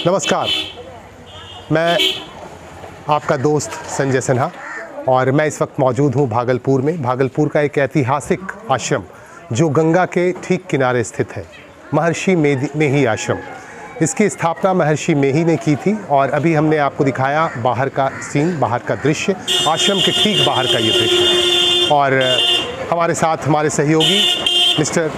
नमस्कार, मैं आपका दोस्त संजय सिन्हा और मैं इस वक्त मौजूद हूँ भागलपुर में। भागलपुर का एक ऐतिहासिक आश्रम जो गंगा के ठीक किनारे स्थित है, महर्षि मेही आश्रम। इसकी स्थापना महर्षि मेही ने की थी और अभी हमने आपको दिखाया बाहर का सीन, बाहर का दृश्य, आश्रम के ठीक बाहर का ये दृश्य। और हमारे साथ हमारे सहयोगी मिस्टर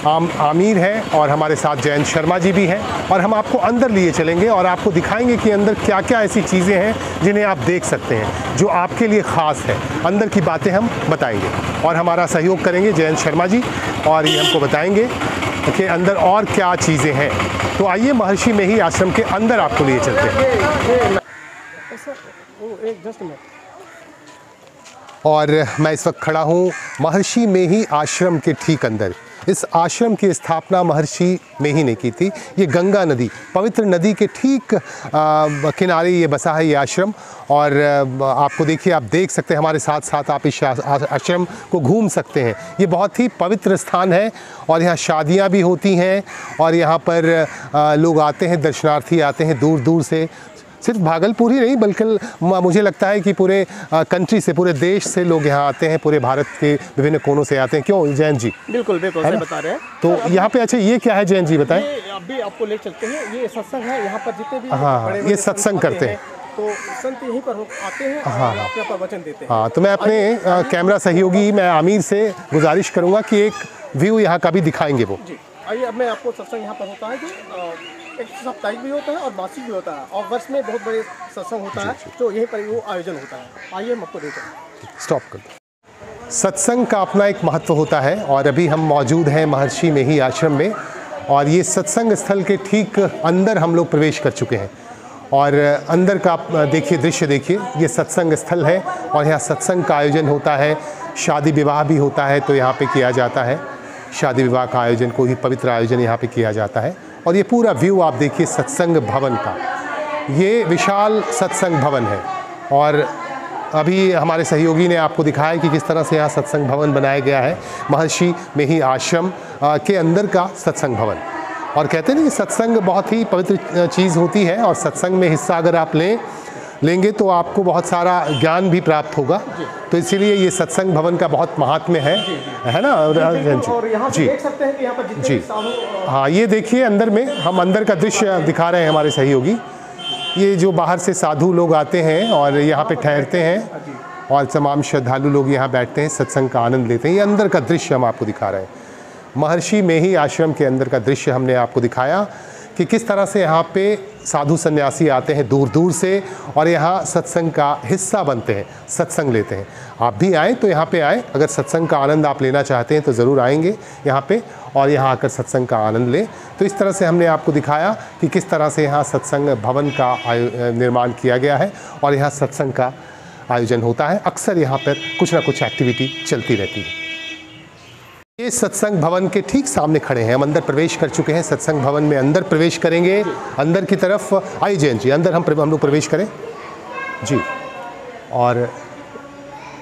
आमिर हैं और हमारे साथ जयंत शर्मा जी भी हैं और हम आपको अंदर लिए चलेंगे और आपको दिखाएंगे कि अंदर क्या क्या ऐसी चीज़ें हैं जिन्हें आप देख सकते हैं, जो आपके लिए ख़ास है। अंदर की बातें हम बताएंगे और हमारा सहयोग करेंगे जयंत शर्मा जी और ये हमको बताएंगे कि अंदर और क्या चीज़ें हैं। तो आइए महर्षि मेही आश्रम के अंदर आपको लिए चलते हैं। और मैं इस वक्त खड़ा हूँ महर्षि मेही आश्रम के ठीक अंदर। इस आश्रम की स्थापना महर्षि मेही ने की थी। ये गंगा नदी, पवित्र नदी के ठीक किनारे ये बसा है ये आश्रम। और आपको देखिए, आप देख सकते हैं हमारे साथ साथ आप इस आश्रम को घूम सकते हैं। ये बहुत ही पवित्र स्थान है और यहाँ शादियाँ भी होती हैं और यहाँ पर लोग आते हैं, दर्शनार्थी आते हैं दूर दूर से। सिर्फ भागलपुर ही नहीं बल्कि मुझे लगता है कि पूरे कंट्री से, पूरे देश से लोग यहाँ आते हैं, पूरे भारत के विभिन्न कोनों से आते हैं। क्यों जयंत जी? बिल्कुल बिल्कुल सही बता रहे हैं। तो यहाँ पे अच्छा ये क्या है जयंत जी बताएं? अभी आपको ले चलते हैं, ये सत्संग है। यहाँ पर जितने भी हाँ, ये सत्संग करते हैं तो संत यहीं पर आते हैं और अपना प्रवचन देते हैं। हाँ, तो मैं अपने कैमरा सहयोगी मैं आमिर से गुजारिश करूँगा कि एक व्यू यहाँ का भी दिखाएंगे वो। जी आइए, अब मैं आपको सत्संग यहाँ पर होता है कि एक साप्ताहिक भी होता है और मासिक भी होता है और वर्ष में बहुत बड़े सत्संग होता है जो यहीं पर वो आयोजन होता है। आइए हम आपको देखें। स्टॉप कर दो। सत्संग का अपना एक महत्व होता है और अभी हम मौजूद हैं महर्षि मेही आश्रम में और ये सत्संग स्थल के ठीक अंदर हम लोग प्रवेश कर चुके हैं। और अंदर का देखिए, दृश्य देखिए, ये सत्संग स्थल है और यहाँ सत्संग का आयोजन होता है। शादी विवाह भी होता है तो यहाँ पे किया जाता है। शादी विवाह का आयोजन, कोई पवित्र आयोजन यहाँ पे किया जाता है। और ये पूरा व्यू आप देखिए सत्संग भवन का, ये विशाल सत्संग भवन है। और अभी हमारे सहयोगी ने आपको दिखाया कि किस तरह से यहाँ सत्संग भवन बनाया गया है, महर्षि मेही आश्रम के अंदर का सत्संग भवन। और कहते हैं ना कि सत्संग बहुत ही पवित्र चीज़ होती है और सत्संग में हिस्सा अगर आप लेंगे तो आपको बहुत सारा ज्ञान भी प्राप्त होगा। तो इसीलिए ये सत्संग भवन का बहुत महात्म्य है ना? और यहाँ जी देख सकते हैं कि यहाँ पर जितने जी हाँ, ये देखिए अंदर में, हम अंदर का दृश्य दिखा रहे हैं हमारे सहयोगी। ये जो बाहर से साधु लोग आते हैं और यहाँ पे ठहरते हैं और तमाम श्रद्धालु लोग यहाँ बैठते हैं, सत्संग का आनंद लेते हैं। ये अंदर का दृश्य हम आपको दिखा रहे हैं। महर्षि मेही आश्रम के अंदर का दृश्य हमने आपको दिखाया कि किस तरह से यहाँ पे साधु सन्यासी आते हैं दूर दूर से और यहाँ सत्संग का हिस्सा बनते हैं, सत्संग लेते हैं। आप भी आएँ तो यहाँ पे आएँ, अगर सत्संग का आनंद आप लेना चाहते हैं तो ज़रूर आएंगे यहाँ पे और यहाँ आकर सत्संग का आनंद लें। तो इस तरह से हमने आपको दिखाया कि किस तरह से यहाँ सत्संग भवन का निर्माण किया गया है और यहाँ सत्संग का आयोजन होता है। अक्सर यहाँ पर कुछ ना कुछ एक्टिविटी चलती रहती है। ये सत्संग भवन के ठीक सामने खड़े हैं, हम अंदर प्रवेश कर चुके हैं। सत्संग भवन में अंदर प्रवेश करेंगे, अंदर की तरफ आइए जयंत जी, अंदर हम लोग प्रवेश करें जी। और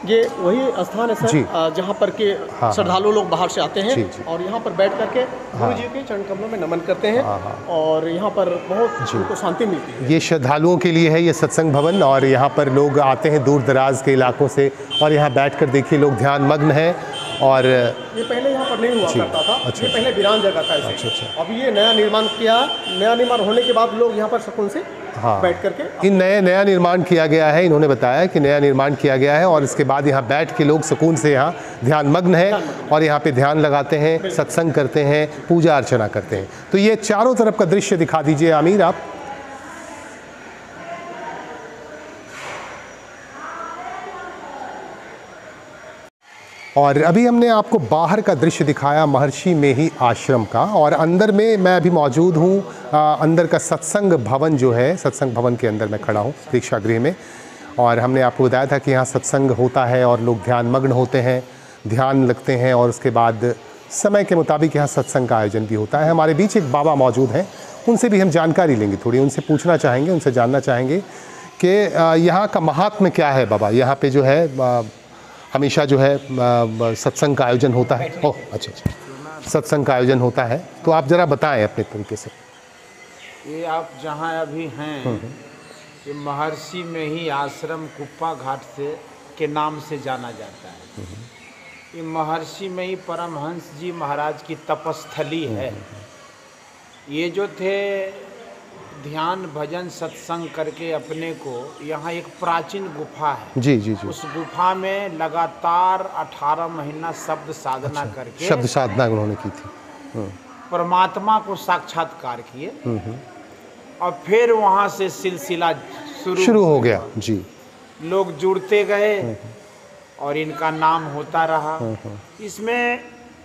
ये वही स्थान है सर जहाँ पर के श्रद्धालु लोग बाहर से आते हैं और यहाँ पर बैठ करके गुरु जी के चरण कमलों में नमन करते हैं और यहाँ पर बहुत उनको शांति मिलती है। ये श्रद्धालुओं के लिए है ये सत्संग भवन और यहाँ पर लोग आते हैं दूर दराज के इलाकों से और यहाँ बैठकर देखिए लोग ध्यान मग्न हैं। और ये पहले यहाँ पर नहीं हुआ करता था। ये पहले वीरान जगह था इसे। अब ये नया निर्माण किया, नया निर्माण होने के बाद लोग यहाँ पर सुकून से बैठ करके नया निर्माण किया गया है। इन्होंने बताया कि नया निर्माण किया गया है और इसके बाद यहाँ बैठ के लोग सुकून से यहाँ ध्यान मग्न है और यहाँ पे ध्यान लगाते हैं, सत्संग करते हैं, पूजा अर्चना करते हैं। तो ये चारों तरफ का दृश्य दिखा दीजिए आमिर आप। और अभी हमने आपको बाहर का दृश्य दिखाया महर्षि मेही आश्रम का और अंदर में मैं अभी मौजूद हूँ। अंदर का सत्संग भवन जो है, सत्संग भवन के अंदर मैं खड़ा हूँ प्रेक्षागृह में। और हमने आपको बताया था कि यहाँ सत्संग होता है और लोग ध्यान मग्न होते हैं, ध्यान लगते हैं और उसके बाद समय के मुताबिक यहाँ सत्संग का आयोजन भी होता है। हमारे बीच एक बाबा मौजूद हैं, उनसे भी हम जानकारी लेंगे, थोड़ी उनसे पूछना चाहेंगे, उनसे जानना चाहेंगे कि यहाँ का महात्म्य क्या है। बाबा, यहाँ पे जो है हमेशा जो है सत्संग का आयोजन होता है। ओह अच्छा, सत्संग का आयोजन होता है, तो आप ज़रा बताएं अपने तरीके से। ये आप जहाँ अभी हैं, ये महर्षि में ही आश्रम कुप्पा घाट से के नाम से जाना जाता है। ये महर्षि में ही परमहंस जी महाराज की तपस्थली है। ये जो थे ध्यान भजन सत्संग करके अपने को, यहाँ एक प्राचीन गुफा है। जी जी जी। उस गुफा में लगातार 18 महीना शब्द साधना करके, शब्द साधना उन्होंने की थी, परमात्मा को साक्षात्कार किए और फिर वहाँ से सिलसिला शुरू हो गया। जी, लोग जुड़ते गए और इनका नाम होता रहा। इसमें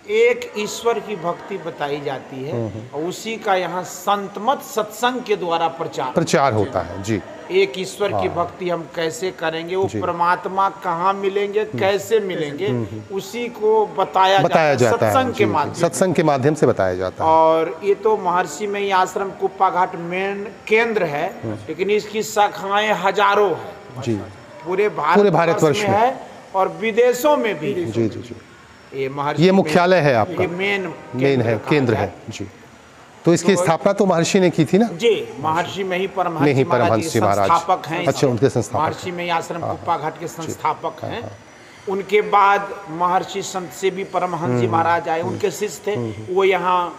एक ईश्वर की भक्ति बताई जाती है और उसी का यहाँ संतमत सत्संग के द्वारा प्रचार होता है। जी, एक ईश्वर की भक्ति हम कैसे करेंगे, वो परमात्मा कहाँ मिलेंगे, कैसे मिलेंगे, उसी को बताया जाता है सत्संग के माध्यम से बताया जाता है। और ये तो महर्षि में ही आश्रम कुप्पा घाट मेन केंद्र है, लेकिन इसकी शाखाएं हजारों है। जी, पूरे भारतवर्ष में है और विदेशों में भी। जी जी जी। ये मुख्यालय है आपका, ये मेन है, केंद्र है। जी, तो इसकी स्थापना तो महर्षि ने की थी ना? जी, महर्षि में ही परमहंस महाराज संस्थापक हैं। अच्छा, उनके संस्थापक। महर्षि में ही आश्रम कुप्पा घाट के संस्थापक हैं। उनके बाद महर्षि संत से भी परमहंस जी महाराज आए, उनके शिष्य थे, वो यहाँ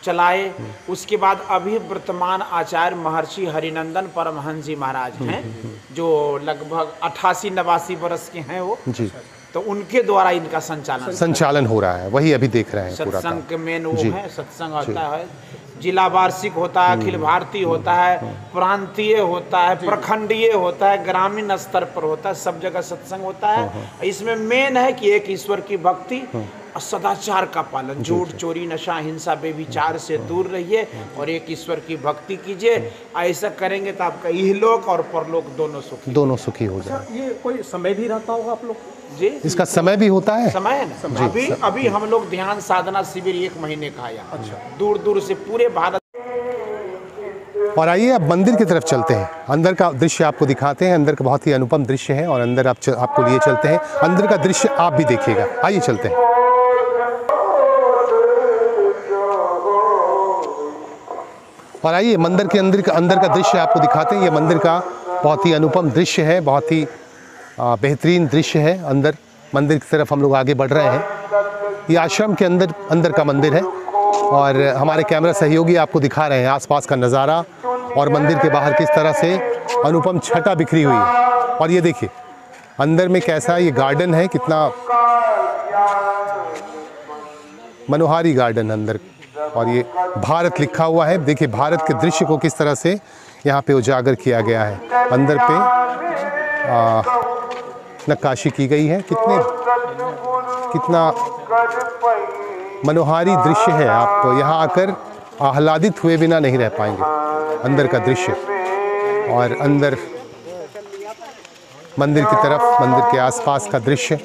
चलाए। उसके बाद अभी वर्तमान आचार्य महर्षि हरिनंदन परमहंस जी महाराज हैं, जो लगभग 88-89 वर्ष के हैं वो। जी, तो उनके द्वारा इनका संचालन हो रहा है, वही अभी देख रहे हैं। सत्संग के मेन वो है, सत्संग होता है, जिला वार्षिक होता है, अखिल भारतीय होता है, प्रांतीय होता है, प्रखंडीय होता है, ग्रामीण स्तर पर होता है, सब जगह सत्संग होता है। इसमें मेन है कि एक ईश्वर की भक्ति, सदाचार का पालन, झूठ चोरी नशा हिंसा बेविचार से दूर रहिए और एक ईश्वर की भक्ति कीजिए। ऐसा करेंगे तो आपका इहलोक और परलोक दोनों सुखी हो जाए। ये कोई समय भी रहता होगा आप लोग? जी, इसका समय भी होता है। समय है ना, अभी हम लोग ध्यान साधना शिविर 1 महीने का आया। अच्छा, दूर दूर से पूरे भारत। और आइए अब मंदिर की तरफ चलते हैं, अंदर का दृश्य आपको दिखाते हैं। अंदर का बहुत ही अनुपम दृश्य है और अंदर आपको लिए चलते हैं। अंदर का दृश्य आप भी देखिएगा, आइए चलते हैं। और आइए मंदिर के अंदर का दृश्य आपको दिखाते हैं। ये मंदिर का बहुत ही अनुपम दृश्य है, बहुत ही बेहतरीन दृश्य है। अंदर मंदिर की तरफ हम लोग आगे बढ़ रहे हैं। ये आश्रम के अंदर का मंदिर है और हमारे कैमरा सहयोगी आपको दिखा रहे हैं आसपास का नज़ारा और मंदिर के बाहर किस तरह से अनुपम छटा बिखरी हुई है। और ये देखिए अंदर में कैसा ये गार्डन है, कितना मनोहारी गार्डन अंदर। और ये भारत लिखा हुआ है, देखिए भारत के दृश्य को किस तरह से यहाँ पे उजागर किया गया है। अंदर पे नक्काशी की गई है, कितना मनोहारी दृश्य है। आप यहाँ आकर आह्लादित हुए बिना नहीं रह पाएंगे। अंदर का दृश्य और अंदर मंदिर की तरफ, मंदिर के आसपास का दृश्य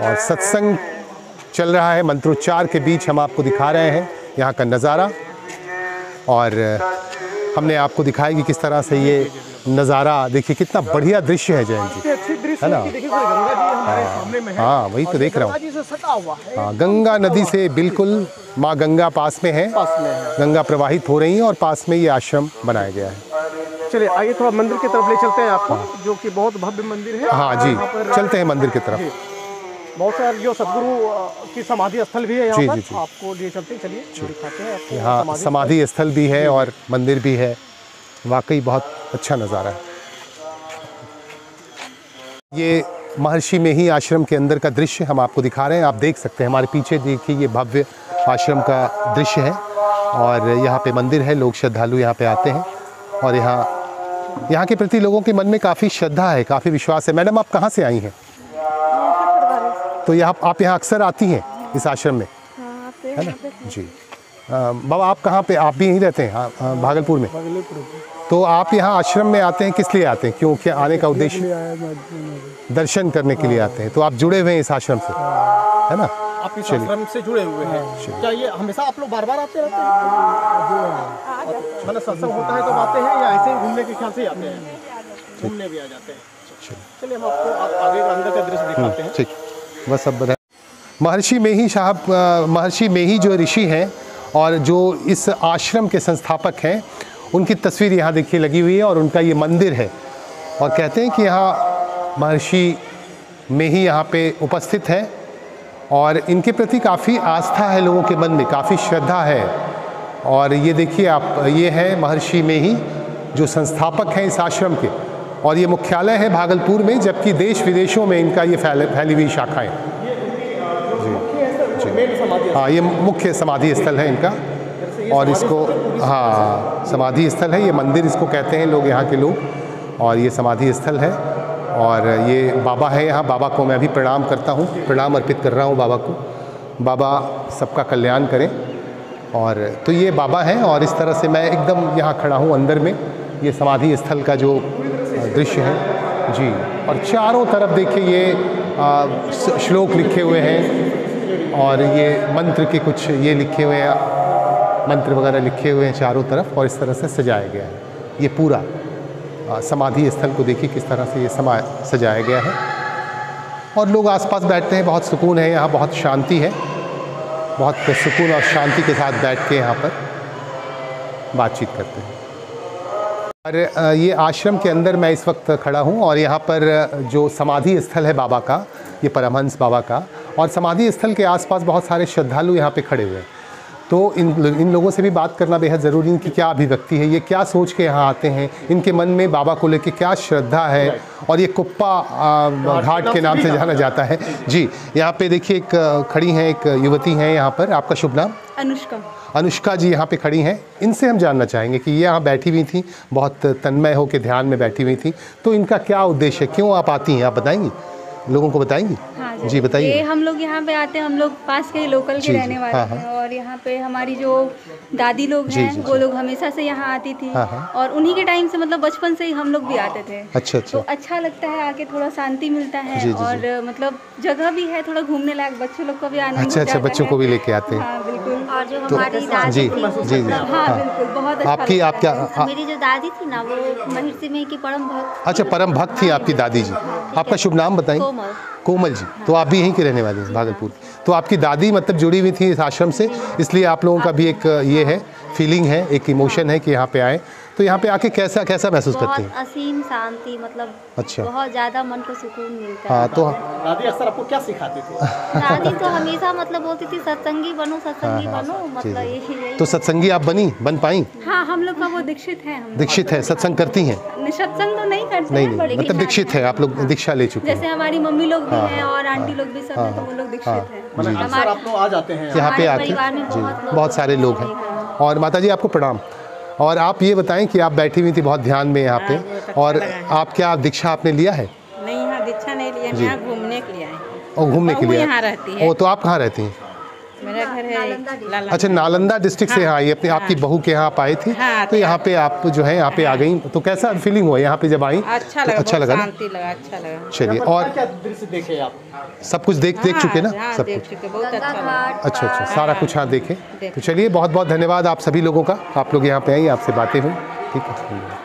और सत्संग चल रहा है। मंत्रोच्चार के बीच हम आपको दिखा रहे हैं यहाँ का नज़ारा और हमने आपको दिखाया कि किस तरह से ये नज़ारा, देखिए कितना बढ़िया दृश्य है जयंत जी, है ना? हाँ, वही तो देख रहा हूँ। हाँ, गंगा नदी से बिल्कुल, माँ गंगा पास में है, गंगा प्रवाहित हो रही है और पास में ये आश्रम बनाया गया है। चलिए आइए थोड़ा मंदिर की तरफ ले चलते हैं आपको, जो कि बहुत भव्य मंदिर है। हाँ जी, चलते हैं मंदिर की तरफ। बहुत सारे जो सदगुरु की समाधि स्थल भी है यहाँ पर, आपको ले चलते हैं। चलिए दिखाते हैं आपको। यहाँ समाधि स्थल भी है और मंदिर भी है, वाकई बहुत अच्छा नज़ारा है। ये महर्षि में ही आश्रम के अंदर का दृश्य हम आपको दिखा रहे हैं। आप देख सकते हैं हमारे पीछे, देखिए ये भव्य आश्रम का दृश्य है और यहाँ पे मंदिर है, लोग श्रद्धालु यहाँ पे आते हैं और यहाँ के प्रति लोगों के मन में काफ़ी श्रद्धा है, काफ़ी विश्वास है। मैडम आप कहाँ से आई हैं? तो आप यहाँ अक्सर आती हैं इस आश्रम में? हाँ, है ना जी। बाबा आप कहाँ पे, आप भी यहीं रहते हैं? भागलपुर में। तो आप यहाँ आश्रम में आते हैं, किस लिए आते हैं? क्यों, क्या आने का उद्देश्य? दर्शन करने के लिए आते हैं। तो आप जुड़े हुए हैं इस आश्रम से, है ना? आप इस आश्रम से जुड़े हुए हैं। क्या ये हमेशा आप लोग बार-बार आते रहते हैं? मतलब सत्संग होता है तो आते हैं या ऐसे ही घूमने के ख्याल से ही आते हैं? घूमने भी आ जाते हैं। चलिए हम आपको आगे का अंदर का दृश्य दिखाते हैं। ठीक, बस अब महर्षि मेही साहब, महर्षि मेही जो ऋषि हैं और जो इस आश्रम के संस्थापक हैं, उनकी तस्वीर यहाँ देखिए लगी हुई है और उनका ये मंदिर है। और कहते हैं कि यहाँ महर्षि मेही यहाँ पे उपस्थित हैं और इनके प्रति काफ़ी आस्था है लोगों के मन में, काफ़ी श्रद्धा है। और ये देखिए आप, ये है महर्षि मेही जो संस्थापक हैं इस आश्रम के, और ये मुख्यालय है भागलपुर में, जबकि देश विदेशों में इनका ये फैली हुई शाखाएँ। हाँ, ये मुख्य समाधि स्थल है इनका, और इसको, हाँ, समाधि स्थल है, ये मंदिर इसको कहते हैं लोग, यहाँ के लोग, और ये समाधि स्थल है। और ये बाबा है यहाँ, बाबा को मैं अभी प्रणाम करता हूँ, प्रणाम अर्पित कर रहा हूँ बाबा को। बाबा सबका कल्याण करें। और तो ये बाबा हैं, और इस तरह से मैं एकदम यहाँ खड़ा हूँ अंदर में, ये समाधि स्थल का जो दृश्य है जी। और चारों तरफ देखिए ये श्लोक लिखे हुए हैं, और ये मंत्र के कुछ ये लिखे हुए हैं, मंत्र वगैरह लिखे हुए हैं चारों तरफ, और इस तरह से सजाया गया है ये पूरा समाधि स्थल को। देखिए किस तरह से ये सजाया गया है, और लोग आसपास बैठते हैं, बहुत सुकून है यहाँ, बहुत शांति है, बहुत सुकून और शांति के साथ बैठ के यहाँ पर बातचीत करते हैं। और ये आश्रम के अंदर मैं इस वक्त खड़ा हूँ, और यहाँ पर जो समाधि स्थल है बाबा का, ये परमहंस बाबा का, और समाधि स्थल के आसपास बहुत सारे श्रद्धालु यहाँ पे खड़े हुए हैं। तो इन लोगों से भी बात करना बेहद ज़रूरी है कि क्या अभिव्यक्ति है, ये क्या सोच के यहाँ आते हैं, इनके मन में बाबा को लेके क्या श्रद्धा है। और ये कुप्पा घाट के नाम से जाना जाता है जी। यहाँ पे देखिए एक खड़ी हैं, एक युवती हैं यहाँ पर, आपका शुभ नाम? अनुष्का। अनुष्का जी यहाँ पे खड़ी हैं, इनसे हम जानना चाहेंगे कि ये यहाँ बैठी हुई थी, बहुत तन्मय हो के ध्यान में बैठी हुई थी, तो इनका क्या उद्देश्य है, क्यों आप आती हैं, आप बताएंगी, लोगों को बताएंगी? हाँ जी बताइए। ये हम लोग यहाँ पे आते हैं, हम लोग पास के लोकल के रहने वाले हैं, और यहाँ पे हमारी जो दादी लोग हैं वो लोग हमेशा से यहाँ आती थी, और उन्हीं के टाइम से, मतलब बचपन से ही हम लोग भी आते थे। अच्छा। तो अच्छा लगता है, आके थोड़ा शांति मिलता है, और मतलब जगह भी है थोड़ा घूमने लायक, बच्चों लोग का भी आनंद। अच्छा, बच्चों को भी लेके आते हैं। हाँ बिल्कुल। और जो हमारी दादी जी थी, जी हाँ बिल्कुल, बहुत अच्छा। आपकी आप क्या, मेरी जो दादी थी ना, वो महर्षि मेही की परम भक्त। अच्छा, परम भक्त थी आपकी दादी जी। आपका शुभ नाम बताइए? कोमल। कोमल जी। तो आप भी यहीं के रहने वाले हैं, भागलपुर। तो आपकी दादी मतलब जुड़ी हुई थी इस आश्रम से, इसलिए आप लोगों का भी एक ये है, फीलिंग है, एक इमोशन है कि यहाँ पे आए। तो यहाँ पे आके कैसा महसूस करते हैं? असीम शांति, मतलब अच्छा, बहुत ज़्यादा मन को सुकून मिलता है। हाँ। तो दादी अक्सर आपको क्या सिखाती थी? दादी तो हमेशा मतलब बोलती थी सत्संगी बनो, सत्संगी बनो, मतलब यही। तो सत्संगी आप बन पाई? हाँ, हम लोग का वो दीक्षित है। दीक्षित है, सत्संग करती हैं? सत्संग तो नहीं करते नहीं, मतलब दीक्षित है, आप लोग दीक्षा ले चुके हैं। जैसे हमारी मम्मी लोग भी हैं और आंटी लोग भी सब हैं, तो वो लोग दीक्षित हैं। मतलब अक्सर आप लोग आ जाते हैं यहाँ पे आते परिवार में जी, बहुत बहुत सारे लोग हैं। और माता जी आपको प्रणाम। और आप ये बताएं कि आप बैठी हुई थी बहुत ध्यान में यहाँ पे, और आप क्या दीक्षा आपने लिया है? नहीं, यहाँ दीक्षा नहीं लिया, मैं यहाँ घूमने के लिए आई हूँ। और घूमने के लिए यहाँ रहती है। ओ, तो आप कहाँ रहती हैं? मेरा घर है नालंदा। अच्छा, नालंदा डिस्ट्रिक्ट से यहाँ आई, अपनी आपकी बहू के यहाँ आप आए थे। हाँ, तो यहाँ पे आप जो है यहाँ पे आ गई, तो कैसा फीलिंग हुआ यहाँ पे जब आई? अच्छा तो लगा, अच्छा लगा ना? शांति लगा, अच्छा लगा। चलिए। और क्या दृश्य देखे आप? सब कुछ देख चुके ना? हाँ, सब देख कुछ। चुके, बहुत अच्छा लगा। अच्छा, सारा कुछ हाँ देखे। तो चलिए, बहुत बहुत धन्यवाद आप सभी लोगों का, आप लोग यहाँ पे आई, आपसे बातें हुई। ठीक है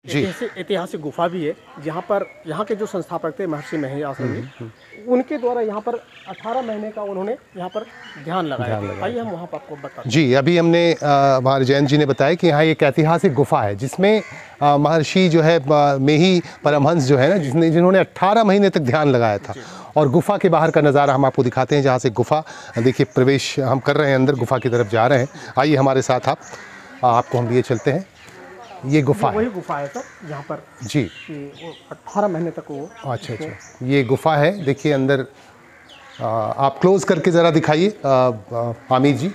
जी। ऐतिहासिक गुफा भी है, जहाँ पर यहाँ के जो संस्थापक थे महर्षि मेही आश्रम के, उनके द्वारा यहाँ पर 18 महीने का उन्होंने यहाँ पर ध्यान लगाया। आइए हम वहाँ पर आपको बताते जी। अभी हमने हमारे जयंत जी ने बताया कि यहाँ एक ऐतिहासिक गुफा है, जिसमें महर्षि जो है मेही परमहंस जो है ना, जिन्होंने 18 महीने तक ध्यान लगाया था। और गुफा के बाहर का नज़ारा हम आपको दिखाते हैं, जहाँ से गुफा देखिए प्रवेश हम कर रहे हैं, अंदर गुफा की तरफ जा रहे हैं। आइए हमारे साथ आपको हम लिए चलते हैं। ये गुफा है, वही गुफा है सर, जहाँ पर जी 18 महीने तक वो। अच्छा, ये गुफा है। देखिए अंदर आप क्लोज करके ज़रा दिखाइए आमिर जी,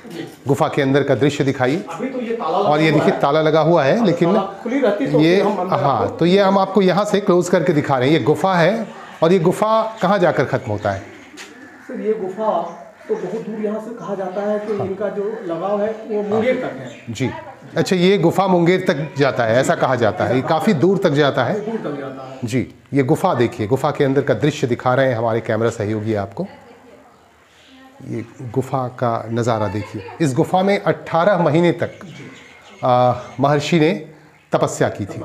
गुफा के अंदर का दृश्य दिखाइए। और ये देखिए ताला लगा हुआ है, लेकिन ये हाँ, तो ये हम आपको यहाँ से क्लोज करके दिखा रहे हैं। ये गुफा है, और ये गुफा कहाँ जाकर ख़त्म होता है? सर ये गुफा तो बहुत दूर यहाँ से कहा जाता है कि इनका जो लगाव है वो मुंगेर तक है जी। अच्छा, ये गुफा मुंगेर तक जाता है, ऐसा कहा जाता है, ये काफ़ी दूर तक जाता है। दूर तक जाता है जी। ये गुफा देखिए, गुफा के अंदर का दृश्य दिखा रहे हैं हमारे कैमरा सहयोगी आपको। ये गुफा का नज़ारा देखिए। इस गुफा में 18 महीने तक महर्षि ने तपस्या की थी।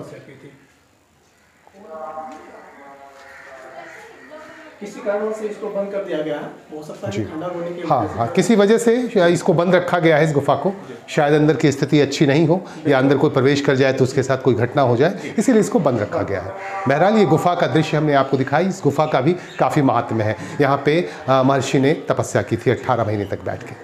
किसी कारण से इसको बंद कर दिया गया है, हो सकता है खंडर होने की हाँ, किसी वजह से इसको बंद रखा गया है इस गुफा को। शायद अंदर की स्थिति अच्छी नहीं हो या अंदर कोई प्रवेश कर जाए तो उसके साथ कोई घटना हो जाए, इसीलिए इसको बंद रखा गया है। बहरहाल ये गुफा का दृश्य हमने आपको दिखाई। इस गुफा का भी काफ़ी महात्म्य है। यहाँ पे महर्षि ने तपस्या की थी 18 महीने तक बैठ के।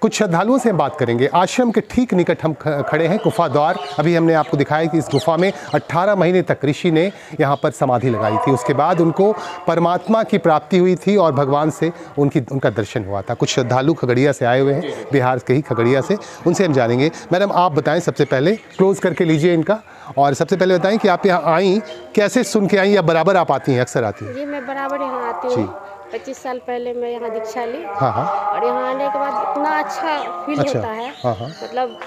कुछ श्रद्धालुओं से हम बात करेंगे। आश्रम के ठीक निकट हम खड़े हैं, गुफा द्वार। अभी हमने आपको दिखाया कि इस गुफा में 18 महीने तक ऋषि ने यहाँ पर समाधि लगाई थी। उसके बाद उनको परमात्मा की प्राप्ति हुई थी और भगवान से उनका दर्शन हुआ था। कुछ श्रद्धालु खगड़िया से आए हुए हैं, बिहार के ही खगड़िया से, उनसे हम जानेंगे। मैडम आप बताएं, सबसे पहले क्लोज करके लीजिए इनका, और सबसे पहले बताएं कि आप यहाँ आई कैसे, सुन के आई या बराबर आप आती हैं, अक्सर आती हैं? जी मैं बराबर यहाँ आती हूँ। 25 साल पहले मैं यहाँ दीक्षा ली। हाँ हाँ। और यहाँ आने के बाद इतना अच्छा फील होता है। हाँ हाँ। मतलब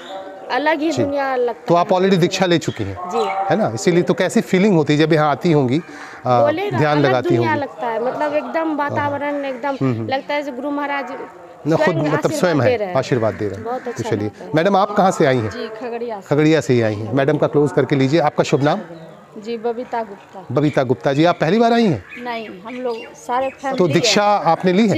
अलग ही दुनिया लगता है। तो आप ऑलरेडी दीक्षा ले चुकी हैं जी, है ना, इसीलिए तो कैसी फीलिंग होती है जब यहाँ आती होंगी, ध्यान लगाती होंगी? लगता है, मतलब एकदम वातावरण एकदम लगता है गुरु महाराज खुद मतलब स्वयं है, आशीर्वाद दे रहे हैं। तो चलिए मैडम आप कहाँ से आई हैं? जी खगड़िया से ही आई हैं। मैडम का क्लोज करके लीजिए। आपका शुभ नाम? जी बबीता गुप्ता। बबीता गुप्ता जी, आप पहली बार आई हैं? नहीं, हम लोग सारे फैमिली। तो दीक्षा आपने ली है?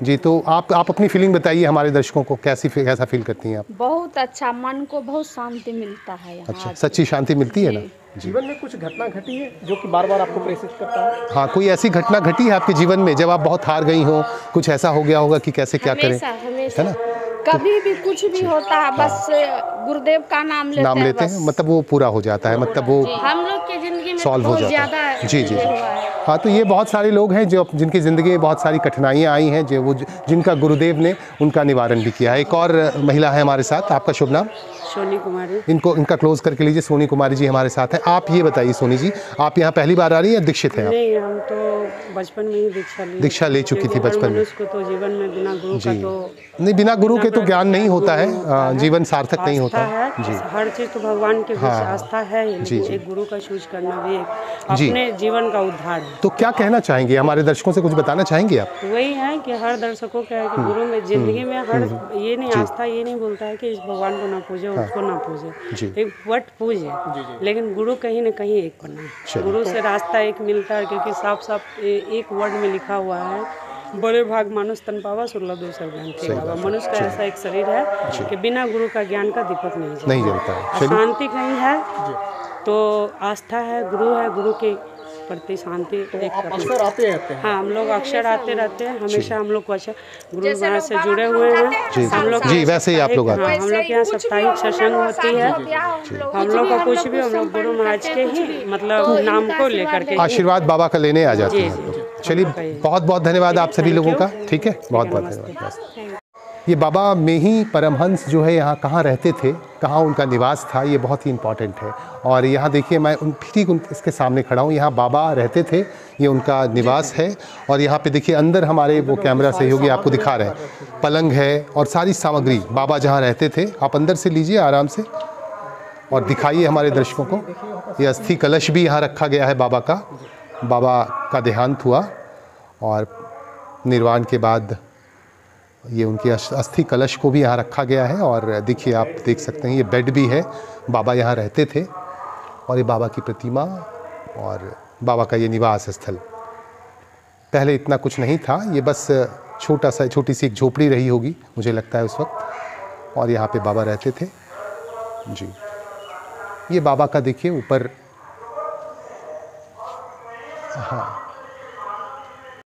जी, तो आप अपनी फीलिंग बताइए हमारे दर्शकों को, कैसा फील करती हैं आप? बहुत अच्छा, मन को बहुत शांति मिलता है यहाँ। अच्छा, सच्ची शांति मिलती है ना? जीवन में कुछ घटना घटी है जो कि बार बार आपको प्रेरित करता है? हाँ, कोई ऐसी घटना घटी है आपके जीवन में जब आप बहुत हार गई हो, कुछ ऐसा हो गया होगा कि कैसे क्या करें, हमेशा है ना? कभी भी कुछ भी होता है, बस गुरुदेव का नाम लेते हैं, मतलब वो पूरा हो जाता है, मतलब वो हम लोग की जिंदगी में सॉल्व हो बहुत जाता है। जी। है। हाँ, तो ये बहुत सारे लोग हैं जो जिनकी ज़िंदगी में बहुत सारी कठिनाइयाँ आई हैं, जिनका गुरुदेव ने उनका निवारण भी किया है। एक और महिला है हमारे साथ, आपका शुभ नाम? सोनी कुमारी। इनका क्लोज करके लीजिए। सोनी कुमारी जी हमारे साथ हैं। आप ये बताइए सोनी जी, आप यहाँ पहली बार आ रही हैं या दीक्षित हैं आप? नहीं, हम तो बचपन में ही दीक्षा ले चुकी थी बचपन में। उसको तो जीवन में बिना गुरु का तो नहीं, बिना गुरु के तो ज्ञान नहीं होता है, जीवन सार्थक नहीं होता है। जी, हर चीज़ तो भगवान के आस्था है, लेकिन एक गुरु का चूज करना भी एक अपने जीवन का उद्धार है। तो क्या कहना चाहेंगे, हमारे दर्शकों से कुछ बताना चाहेंगे आप? वही है कि हर दर्शकों का है कि गुरु में जिंदगी में हर ये नहीं, आस्था ये नहीं बोलता है कि इस भगवान को ना पूजे, उसको ना पूजे, एक वट पूजे, लेकिन गुरु कहीं न कहीं एक बना है। गुरु से रास्ता एक मिलता है, क्योंकि साफ साफ एक वर्ड में लिखा हुआ है, बड़े भाग मानुष तन पावा सुरला दूसर ज्ञान के बाबा। मनुष्य का ऐसा एक शरीर है कि बिना गुरु का ज्ञान का दीपक नहीं जलता है। शांति कहीं है तो आस्था है, गुरु है, गुरु के प्रति शांति। अक्सर आते रहते हैं? हाँ, हम लोग अक्सर आते रहते हैं, हमेशा हम लोग को अच्छा गुरु महाराज से जुड़े हुए हैं। हम लोग जी, वैसे ही आप लोग आते हैं। हम लोग के यहाँ साप्ताहिक सत्संग होती है। हम लोग का कुछ भी हम लोग गुरु महाराज के ही मतलब नाम को लेकर के आशीर्वाद बाबा का लेने आ जाते हैं। चलिए, बहुत बहुत धन्यवाद आप सभी लोगों का। ठीक है, बहुत बहुत धन्यवाद। ये बाबा में ही परमहंस जो है यहाँ कहाँ रहते थे, कहाँ उनका निवास था, ये बहुत ही इम्पॉर्टेंट है। और यहाँ देखिए, मैं ठीक इसके सामने खड़ा हूँ, यहाँ बाबा रहते थे, ये उनका निवास है। और यहाँ पे देखिए अंदर हमारे वो कैमरा सहयोगी आपको दिखा रहे हैं, पलंग है और सारी सामग्री बाबा जहाँ रहते थे। आप अंदर से लीजिए आराम से और दिखाइए हमारे दर्शकों को। ये अस्थि कलश भी यहाँ रखा गया है बाबा का। बाबा का देहांत हुआ और निर्वाण के बाद ये उनकी अस्थि कलश को भी यहाँ रखा गया है। और देखिए, आप देख सकते हैं ये बेड भी है, बाबा यहाँ रहते थे। और ये बाबा की प्रतिमा और बाबा का ये निवास स्थल। पहले इतना कुछ नहीं था, ये बस छोटी सी एक झोपड़ी रही होगी मुझे लगता है उस वक्त। और यहाँ पे बाबा रहते थे जी। ये बाबा का देखिए ऊपर, हाँ